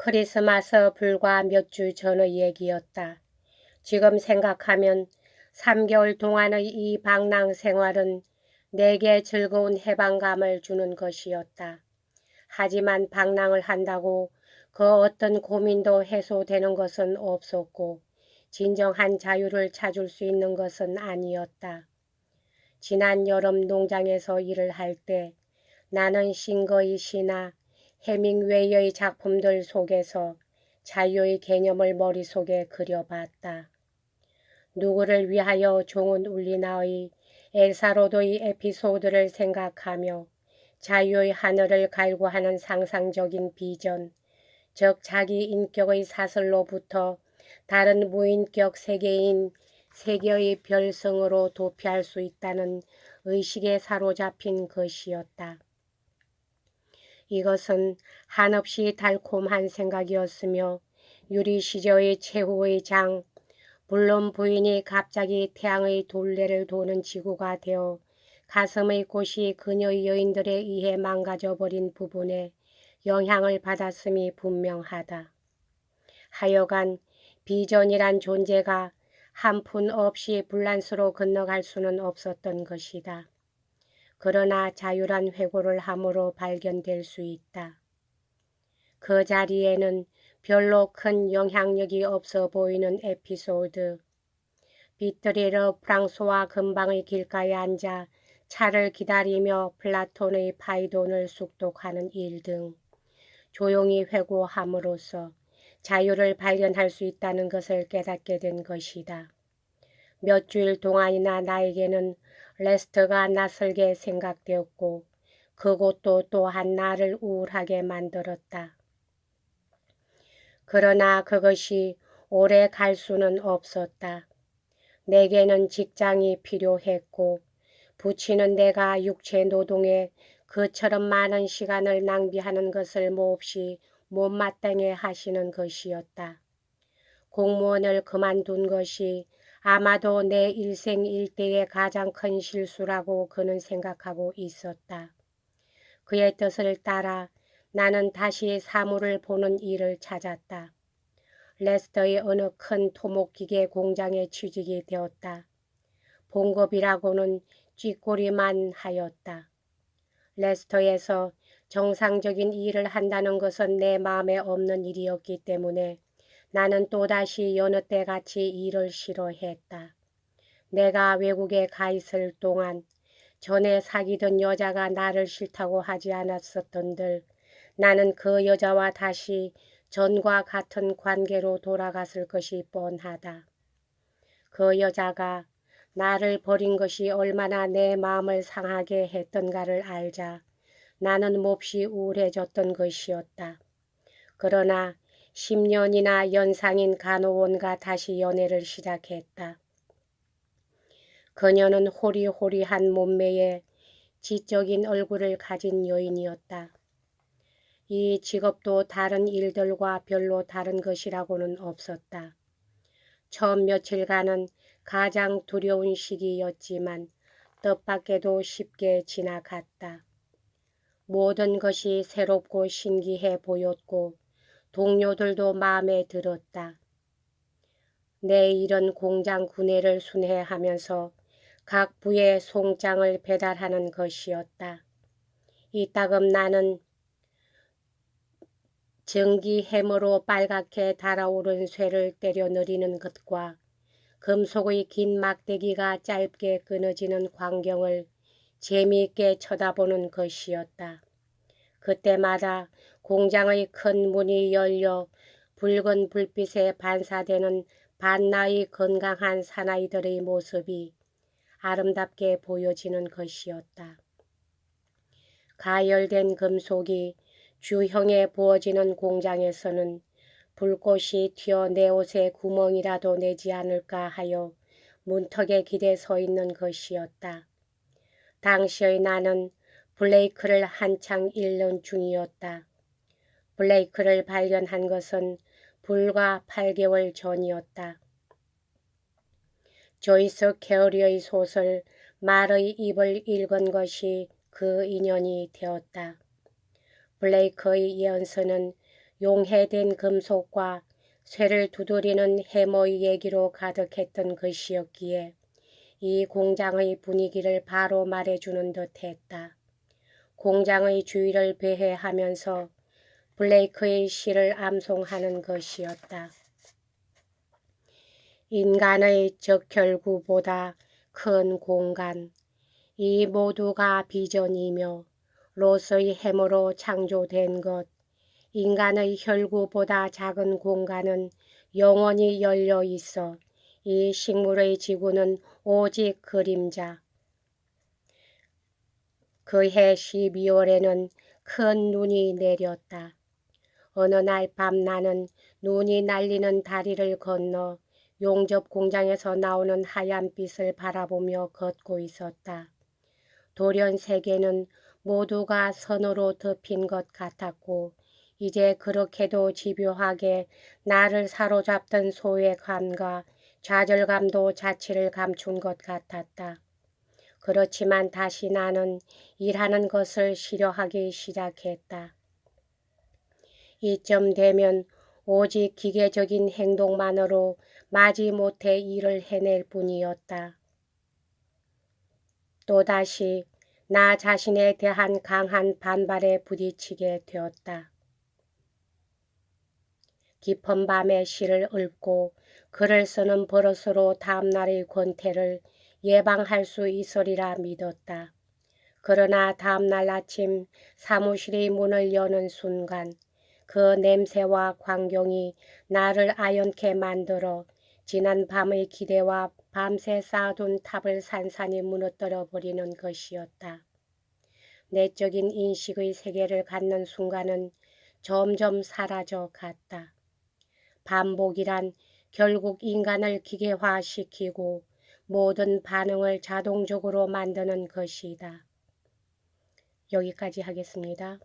크리스마스 불과 몇 주 전의 얘기였다. 지금 생각하면 3개월 동안의 이 방랑 생활은 내게 즐거운 해방감을 주는 것이었다. 하지만 방랑을 한다고 그 어떤 고민도 해소되는 것은 없었고 진정한 자유를 찾을 수 있는 것은 아니었다. 지난 여름 농장에서 일을 할 때 나는 싱거의 시나 해밍웨이의 작품들 속에서 자유의 개념을 머릿속에 그려봤다. 누구를 위하여 종은 울리나의 엘사로도의 에피소드를 생각하며 자유의 하늘을 갈구하는 상상적인 비전, 즉 자기 인격의 사슬로부터 다른 무인격 세계인 세계의 별성으로 도피할 수 있다는 의식에 사로잡힌 것이었다. 이것은 한없이 달콤한 생각이었으며 유리시저의 최후의 장, 물론 부인이 갑자기 태양의 둘레를 도는 지구가 되어 가슴의 꽃이 그녀의 여인들에 의해 망가져버린 부분에 영향을 받았음이 분명하다. 하여간 비전이란 존재가 한 푼 없이 불란스로 건너갈 수는 없었던 것이다. 그러나 자유란 회고를 함으로 발견될 수 있다. 그 자리에는 별로 큰 영향력이 없어 보이는 에피소드, 비트리르 프랑스와 근방의 길가에 앉아 차를 기다리며 플라톤의 파이돈을 숙독하는 일 등 조용히 회고함으로써 자유를 발견할 수 있다는 것을 깨닫게 된 것이다. 몇 주일 동안이나 나에게는 레스트가 낯설게 생각되었고 그곳도 또한 나를 우울하게 만들었다. 그러나 그것이 오래 갈 수는 없었다. 내게는 직장이 필요했고 부치는 내가 육체 노동에 그처럼 많은 시간을 낭비하는 것을 몹시 못마땅해 하시는 것이었다. 공무원을 그만둔 것이 아마도 내 일생 일대의 가장 큰 실수라고 그는 생각하고 있었다. 그의 뜻을 따라 나는 다시 사물을 보는 일을 찾았다. 레스터의 어느 큰 토목기계 공장에 취직이 되었다. 봉급이라고는 쥐꼬리만 하였다. 레스터에서 정상적인 일을 한다는 것은 내 마음에 없는 일이었기 때문에 나는 또다시 여느 때같이 일을 싫어했다. 내가 외국에 가 있을 동안 전에 사귀던 여자가 나를 싫다고 하지 않았었던들 나는 그 여자와 다시 전과 같은 관계로 돌아갔을 것이 뻔하다. 그 여자가 나를 버린 것이 얼마나 내 마음을 상하게 했던가를 알자 나는 몹시 우울해졌던 것이었다. 그러나 10년이나 연상인 간호원과 다시 연애를 시작했다. 그녀는 호리호리한 몸매에 지적인 얼굴을 가진 여인이었다. 이 직업도 다른 일들과 별로 다른 것이라고는 없었다. 처음 며칠간은 가장 두려운 시기였지만 뜻밖에도 쉽게 지나갔다. 모든 것이 새롭고 신기해 보였고 동료들도 마음에 들었다. 내 일은 공장 구내를 순회하면서 각 부의 송장을 배달하는 것이었다. 이따금 나는 전기 해머로 빨갛게 달아오른 쇠를 때려 내리는 것과 금속의 긴 막대기가 짧게 끊어지는 광경을 재미있게 쳐다보는 것이었다. 그때마다 공장의 큰 문이 열려 붉은 불빛에 반사되는 반나의 건강한 사나이들의 모습이 아름답게 보여지는 것이었다. 가열된 금속이 주형에 부어지는 공장에서는 불꽃이 튀어 내 옷에 구멍이라도 내지 않을까 하여 문턱에 기대 서 있는 것이었다. 당시의 나는 블레이크를 한창 읽는 중이었다. 블레이크를 발견한 것은 불과 8개월 전이었다. 조이스 캐리의 소설 말의 입을 읽은 것이 그 인연이 되었다. 블레이크의 예언서는 용해된 금속과 쇠를 두드리는 해머의 얘기로 가득했던 것이었기에 이 공장의 분위기를 바로 말해주는 듯했다. 공장의 주위를 배회하면서 블레이크의 시를 암송하는 것이었다. 인간의 적혈구보다 큰 공간, 이 모두가 비전이며 로스의 해머로 창조된 것, 인간의 혈구보다 작은 공간은 영원히 열려 있어 이 식물의 지구는 오직 그림자. 그해 12월에는 큰 눈이 내렸다. 어느 날 밤 나는 눈이 날리는 다리를 건너 용접 공장에서 나오는 하얀 빛을 바라보며 걷고 있었다. 돌연 세계는 모두가 선으로 덮인 것 같았고 이제 그렇게도 집요하게 나를 사로잡던 소외감과 좌절감도 자취를 감춘 것 같았다. 그렇지만 다시 나는 일하는 것을 싫어하기 시작했다. 이쯤 되면 오직 기계적인 행동만으로 마지못해 일을 해낼 뿐이었다. 또다시 나 자신에 대한 강한 반발에 부딪히게 되었다. 깊은 밤에 시를 읊고 글을 쓰는 버릇으로 다음날의 권태를 예방할 수 있으리라 믿었다. 그러나 다음날 아침 사무실의 문을 여는 순간 그 냄새와 광경이 나를 아연케 만들어 지난 밤의 기대와 밤새 쌓아둔 탑을 산산이 무너뜨려 버리는 것이었다. 내적인 인식의 세계를 갖는 순간은 점점 사라져 갔다. 반복이란 결국 인간을 기계화시키고 모든 반응을 자동적으로 만드는 것이다. 여기까지 하겠습니다.